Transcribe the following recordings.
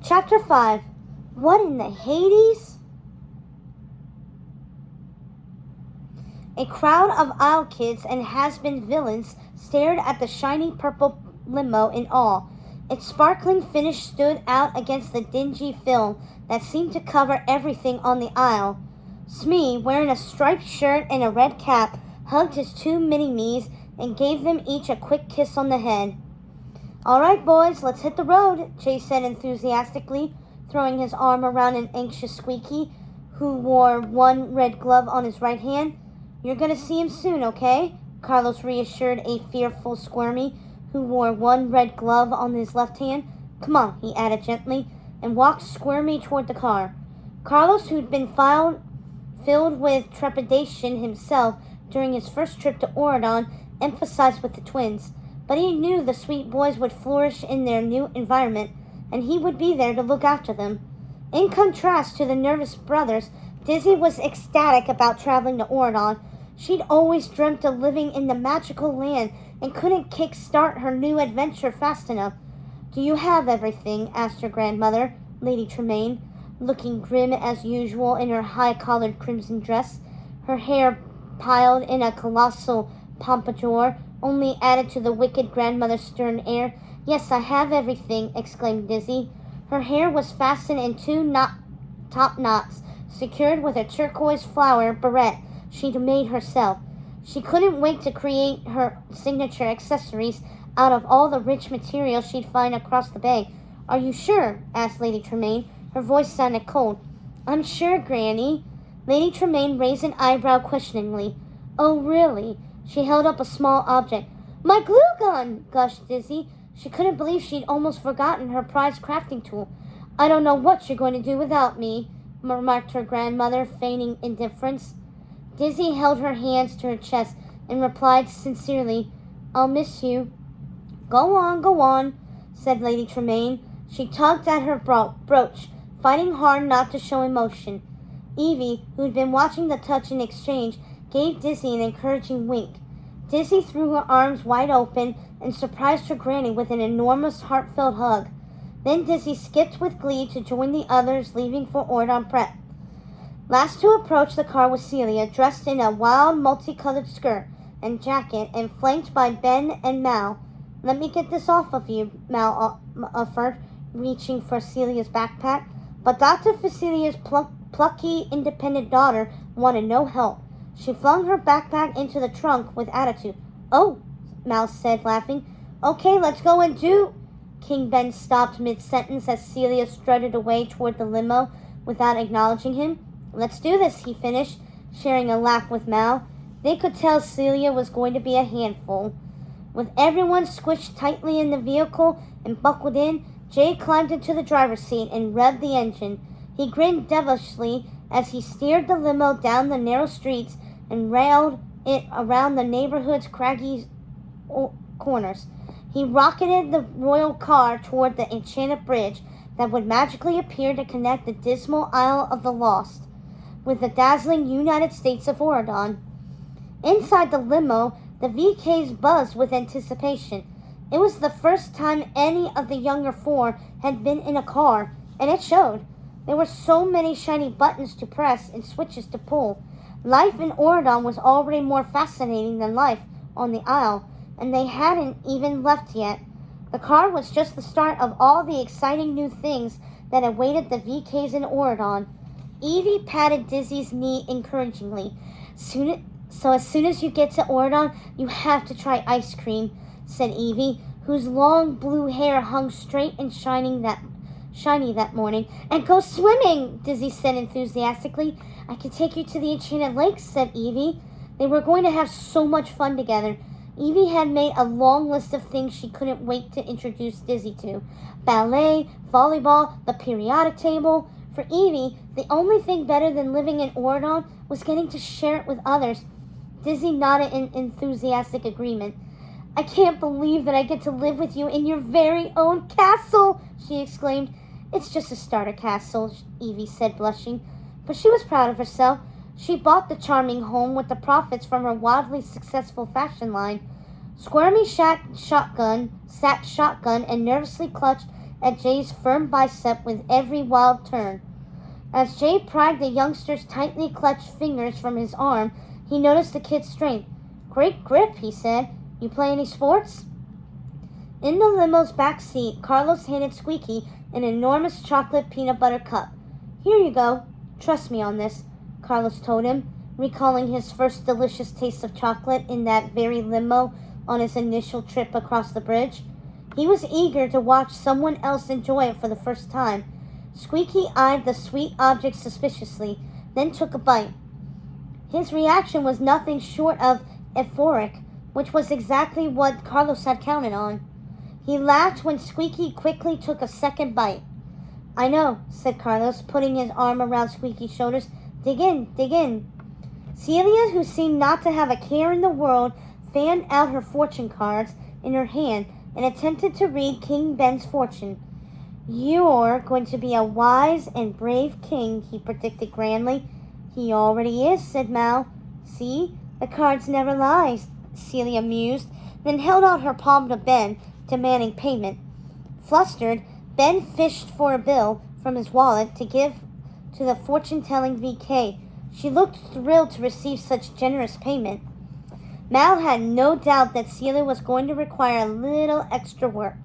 Chapter 5. What in the Hades? A crowd of aisle kids and has-been villains stared at the shiny purple limo in awe. Its sparkling finish stood out against the dingy film that seemed to cover everything on the aisle. Smee, wearing a striped shirt and a red cap, hugged his two mini-me's and gave them each a quick kiss on the head. "All right, boys, let's hit the road," Ch said enthusiastically, throwing his arm around an anxious Squeaky, who wore one red glove on his right hand. "You're going to see him soon, okay?" Carlos reassured a fearful Squirmy, who wore one red glove on his left hand. "Come on," he added gently, and walked Squirmy toward the car. Carlos, who'd been filled with trepidation himself during his first trip to Oridon, emphasized with the twins. But he knew the sweet boys would flourish in their new environment, and he would be there to look after them. In contrast to the nervous brothers, Dizzy was ecstatic about traveling to Oridon. She'd always dreamt of living in the magical land and couldn't kick-start her new adventure fast enough. "Do you have everything?" asked her grandmother, Lady Tremaine, looking grim as usual in her high-collared crimson dress, her hair piled in a colossal pompadour, only added to the wicked grandmother's stern air. "Yes, I have everything," exclaimed Dizzy. Her hair was fastened in two top knots, secured with a turquoise flower barrette she'd made herself. She couldn't wait to create her signature accessories out of all the rich material she'd find across the bay. "Are you sure?" asked Lady Tremaine. Her voice sounded cold. "I'm sure, Granny." Lady Tremaine raised an eyebrow questioningly. "Oh, really?" She held up a small object. "My glue gun!" gushed Dizzy. She couldn't believe she'd almost forgotten her prized crafting tool. "I don't know what you're going to do without me," remarked her grandmother, feigning indifference. Dizzy held her hands to her chest and replied sincerely, "I'll miss you." Go on," said Lady Tremaine. She tugged at her brooch, fighting hard not to show emotion. Evie, who'd been watching the touch and exchange, gave Dizzy an encouraging wink. Dizzy threw her arms wide open and surprised her granny with an enormous, heartfelt hug. Then Dizzy skipped with glee to join the others leaving for Oridon Prep. Last to approach the car was Celia, dressed in a wild, multicolored skirt and jacket and flanked by Ben and Mal. "Let me get this off of you," Mal offered, reaching for Celia's backpack. But Dr. Facilia's plucky, independent daughter wanted no help. She flung her backpack into the trunk with attitude. "Oh," Mal said, laughing. "Okay, let's go and do—" King Ben stopped mid-sentence as Celia strutted away toward the limo without acknowledging him. "Let's do this," he finished, sharing a laugh with Mal. They could tell Celia was going to be a handful. With everyone squished tightly in the vehicle and buckled in, Jay climbed into the driver's seat and revved the engine. He grinned devilishly as he steered the limo down the narrow streets and railed it around the neighborhood's craggy corners. He rocketed the royal car toward the enchanted bridge that would magically appear to connect the dismal Isle of the Lost with the dazzling United States of Oridon. Inside the limo, the VKs buzzed with anticipation. It was the first time any of the younger four had been in a car, and it showed. There were so many shiny buttons to press and switches to pull. Life in Oridon was already more fascinating than life on the Isle, and they hadn't even left yet. The car was just the start of all the exciting new things that awaited the VKs in Oridon. Evie patted Dizzy's knee encouragingly. "So as soon as you get to Oridon, you have to try ice cream," said Evie, whose long blue hair hung straight and shiny that morning. "And go swimming," Dizzy said enthusiastically. "I can take you to the Enchanted Lakes," said Evie. They were going to have so much fun together. Evie had made a long list of things she couldn't wait to introduce Dizzy to. Ballet, volleyball, the periodic table. For Evie, the only thing better than living in Oridon was getting to share it with others. Dizzy nodded in enthusiastic agreement. "I can't believe that I get to live with you in your very own castle," she exclaimed. "It's just a starter castle," Evie said, blushing. But she was proud of herself. She bought the charming home with the profits from her wildly successful fashion line. Squirmy sat shotgun and nervously clutched at Jay's firm bicep with every wild turn. As Jay pried the youngster's tightly clutched fingers from his arm, he noticed the kid's strength. "Great grip," he said. "You play any sports?" In the limo's back seat, Carlos handed Squeaky an enormous chocolate peanut butter cup. "Here you go. Trust me on this," Carlos told him, recalling his first delicious taste of chocolate in that very limo on his initial trip across the bridge. He was eager to watch someone else enjoy it for the first time. Squeaky eyed the sweet object suspiciously, then took a bite. His reaction was nothing short of euphoric, which was exactly what Carlos had counted on. He laughed when Squeaky quickly took a second bite. "I know," said Carlos, putting his arm around Squeaky's shoulders. Dig in, dig in." Celia, who seemed not to have a care in the world, fanned out her fortune cards in her hand and attempted to read King Ben's fortune. "You're going to be a wise and brave king," he predicted grandly. "He already is," said Mal. "See, the cards never lie," Celia mused, then held out her palm to Ben, demanding payment. Flustered, Ben fished for a bill from his wallet to give to the fortune-telling VK. She looked thrilled to receive such generous payment. Mal had no doubt that Celia was going to require a little extra work.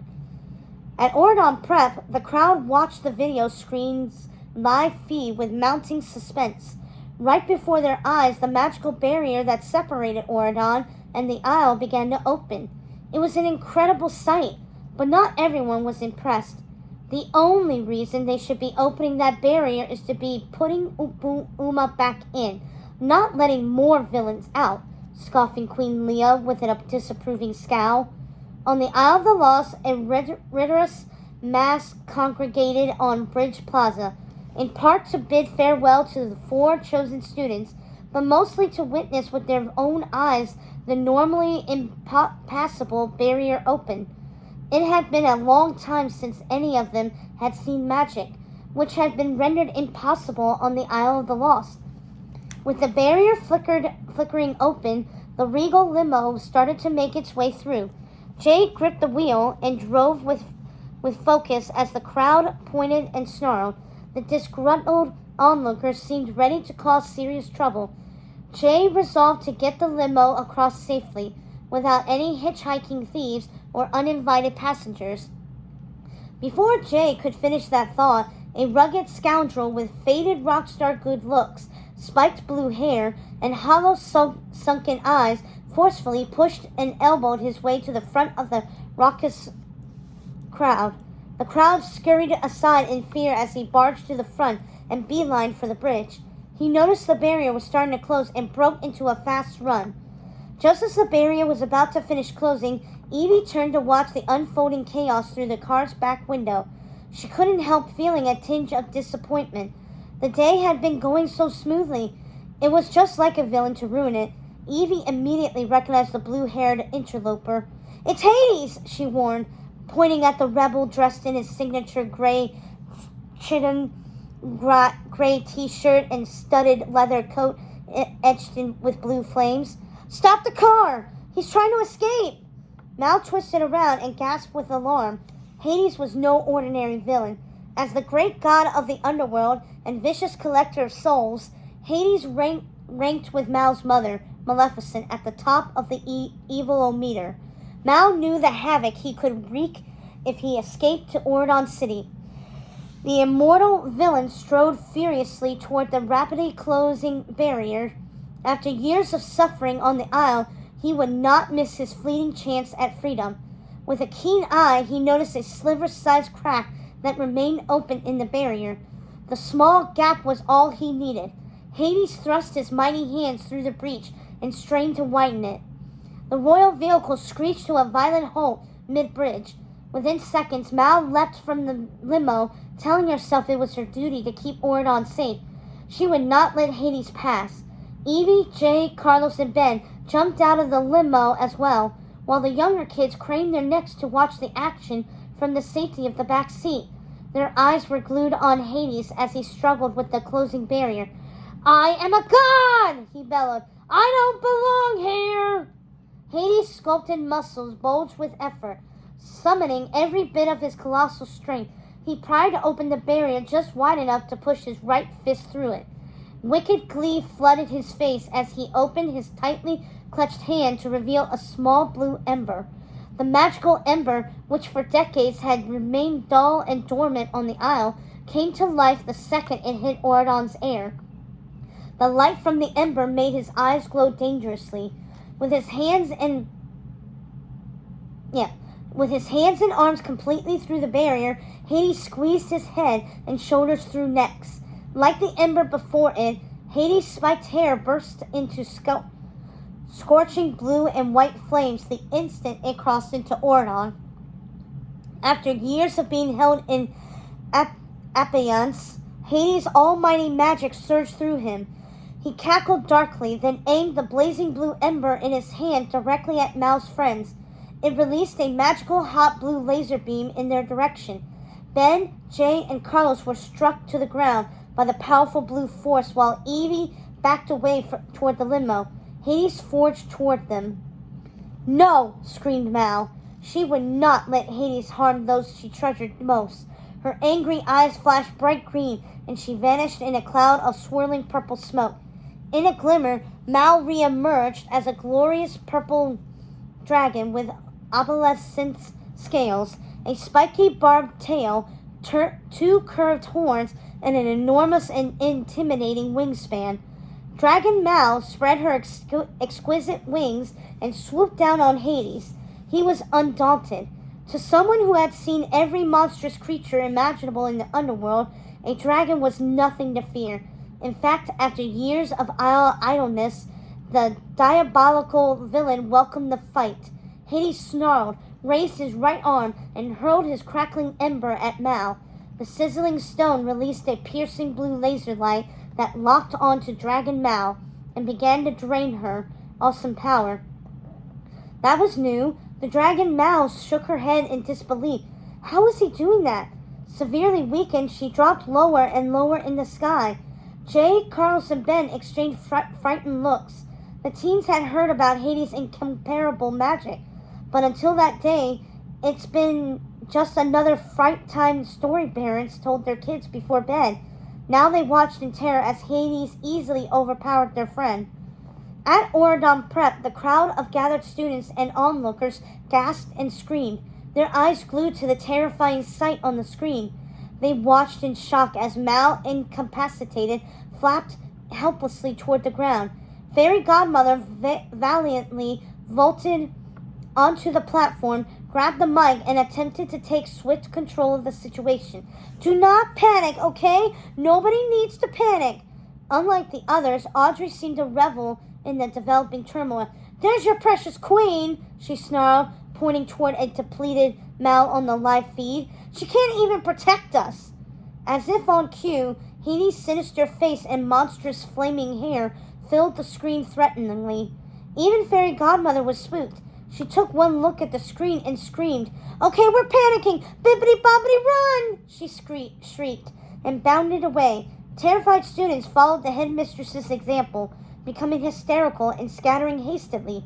At Ordon Prep, the crowd watched the video screen's live feed with mounting suspense. Right before their eyes, the magical barrier that separated Ordon and the aisle began to open. It was an incredible sight, but not everyone was impressed. The only reason they should be opening that barrier is to be putting Uma back in, not letting more villains out, scoffing Queen Leah with a disapproving scowl. On the Isle of the Lost, a rigorous mass congregated on Bridge Plaza, in part to bid farewell to the 4 chosen students, but mostly to witness with their own eyes the normally impassable barrier open. It had been a long time since any of them had seen magic, which had been rendered impossible on the Isle of the Lost. With the barrier flickering open, the regal limo started to make its way through. Jay gripped the wheel and drove with focus as the crowd pointed and snarled. The disgruntled onlookers seemed ready to cause serious trouble. Jay resolved to get the limo across safely, without any hitchhiking thieves or uninvited passengers. Before Jay could finish that thought, a rugged scoundrel with faded rock star good looks, spiked blue hair, and hollow sunken eyes forcefully pushed and elbowed his way to the front of the raucous crowd. The crowd scurried aside in fear as he barged to the front and beelined for the bridge. He noticed the barrier was starting to close and broke into a fast run. Just as the barrier was about to finish closing, Evie turned to watch the unfolding chaos through the car's back window. She couldn't help feeling a tinge of disappointment. The day had been going so smoothly. It was just like a villain to ruin it. Evie immediately recognized the blue-haired interloper. "It's Hades," she warned, pointing at the rebel dressed in his signature gray chiton gray t-shirt and studded leather coat etched in with blue flames. "Stop the car! He's trying to escape!" Mal twisted around and gasped with alarm. Hades was no ordinary villain. As the great god of the underworld and vicious collector of souls, Hades ranked with Mal's mother, Maleficent, at the top of the evil-o-meter. Mal knew the havoc he could wreak if he escaped to Ordon City. The immortal villain strode furiously toward the rapidly closing barrier. After years of suffering on the Isle, he would not miss his fleeting chance at freedom. With a keen eye, he noticed a sliver-sized crack that remained open in the barrier. The small gap was all he needed. Hades thrust his mighty hands through the breach and strained to widen it. The royal vehicle screeched to a violent halt mid-bridge. Within seconds, Mal leapt from the limo, telling herself it was her duty to keep Ordon safe. She would not let Hades pass. Evie, Jay, Carlos, and Ben jumped out of the limo as well, while the younger kids craned their necks to watch the action from the safety of the back seat. Their eyes were glued on Hades as he struggled with the closing barrier. "I am a god!" he bellowed. "I don't belong here!" Hades' sculpted muscles bulged with effort. Summoning every bit of his colossal strength, he pried open the barrier just wide enough to push his right fist through it. Wicked glee flooded his face as he opened his tightly clutched hand to reveal a small blue ember. The magical ember, which for decades had remained dull and dormant on the isle, came to life the second it hit Auradon's air. The light from the ember made his eyes glow dangerously. With his hands and arms completely through the barrier, Hades squeezed his head and shoulders through next. Like the ember before it, Hades' spiked hair burst into scorching blue and white flames the instant it crossed into Auradon. After years of being held in abeyance, Hades' almighty magic surged through him. He cackled darkly, then aimed the blazing blue ember in his hand directly at Mal's friends. It released a magical hot blue laser beam in their direction. Ben, Jay, and Carlos were struck to the ground by the powerful blue force while Evie backed away toward the limo. Hades forged toward them. "No!" screamed Mal. She would not let Hades harm those she treasured most. Her angry eyes flashed bright green, and she vanished in a cloud of swirling purple smoke. In a glimmer, Mal re-emerged as a glorious purple dragon with opalescent scales, a spiky barbed tail, two curved horns, and an enormous and intimidating wingspan. Dragon Mal spread her exquisite wings and swooped down on Hades. He was undaunted. To someone who had seen every monstrous creature imaginable in the underworld, a dragon was nothing to fear. In fact, after years of idleness, the diabolical villain welcomed the fight. Hades snarled, raised his right arm, and hurled his crackling ember at Mal. The sizzling stone released a piercing blue laser light that locked onto Dragon Mal and began to drain her awesome power. That was new. The Dragon Mal shook her head in disbelief. How was he doing that? Severely weakened, she dropped lower and lower in the sky. Jay, Carlos, and Ben exchanged frightened looks. The teens had heard about Hades' incomparable magic, but until that day, it's been just another fright-time story parents told their kids before bed. Now they watched in terror as Hades easily overpowered their friend. At Auradon Prep, the crowd of gathered students and onlookers gasped and screamed, their eyes glued to the terrifying sight on the screen. They watched in shock as Mal, incapacitated, flapped helplessly toward the ground. Fairy Godmother valiantly vaulted onto the platform, grabbed the mic, and attempted to take swift control of the situation. "Do not panic, okay? Nobody needs to panic." Unlike the others, Audrey seemed to revel in the developing turmoil. "There's your precious queen," she snarled, pointing toward a depleted Mal on the live feed. "She can't even protect us." As if on cue, Hades' sinister face and monstrous flaming hair filled the screen threateningly. Even Fairy Godmother was spooked. She took one look at the screen and screamed, "Okay, we're panicking! Bibbidi-bobbidi run!" She shrieked and bounded away. Terrified students followed the headmistress's example, becoming hysterical and scattering hastily.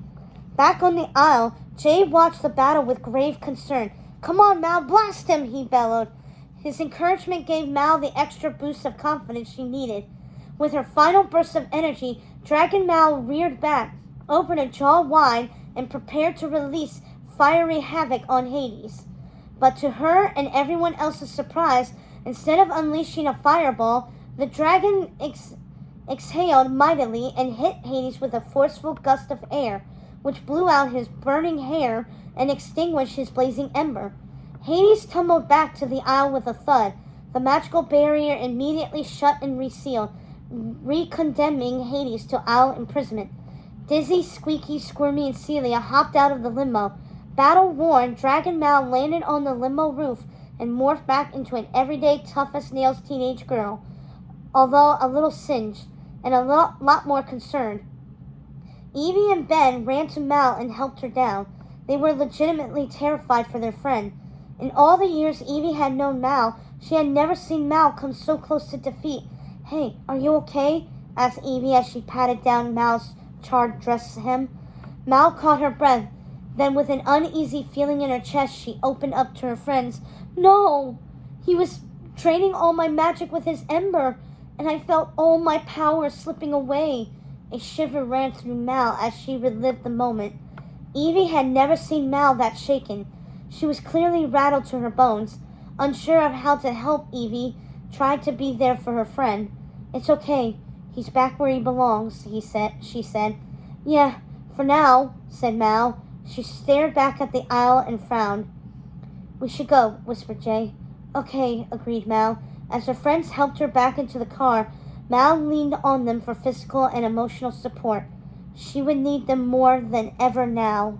Back on the aisle, Jay watched the battle with grave concern. "Come on, Mal, blast him!" he bellowed. His encouragement gave Mal the extra boost of confidence she needed. With her final burst of energy, Dragon Mal reared back, opened her jaw wide, and prepared to release fiery havoc on Hades. But to her and everyone else's surprise, instead of unleashing a fireball, the dragon exhaled mightily and hit Hades with a forceful gust of air, which blew out his burning hair and extinguished his blazing ember. Hades tumbled back to the aisle with a thud. The magical barrier immediately shut and resealed, recondemning Hades to aisle imprisonment. Dizzy, Squeaky, Squirmy, and Celia hopped out of the limo. Battle-worn, Dragon Mal landed on the limo roof and morphed back into an everyday tough-as-nails teenage girl, although a little singed and a lot more concerned. Evie and Ben ran to Mal and helped her down. They were legitimately terrified for their friend. In all the years Evie had known Mal, she had never seen Mal come so close to defeat. "Hey, are you okay?" asked Evie as she patted down Mal's charred dress hem. Mal caught her breath. Then, with an uneasy feeling in her chest, she opened up to her friends. No! He was draining all my magic with his ember, and I felt all my power slipping away. A shiver ran through Mal as she relived the moment. Evie had never seen Mal that shaken. She was clearly rattled to her bones. Unsure of how to help, Evie tried to be there for her friend. It's okay. He's back where he belongs, she said. Yeah, for now, said Mal. She stared back at the aisle and frowned. We should go, whispered Jay. Okay, agreed Mal. As her friends helped her back into the car, Mal leaned on them for physical and emotional support. She would need them more than ever now.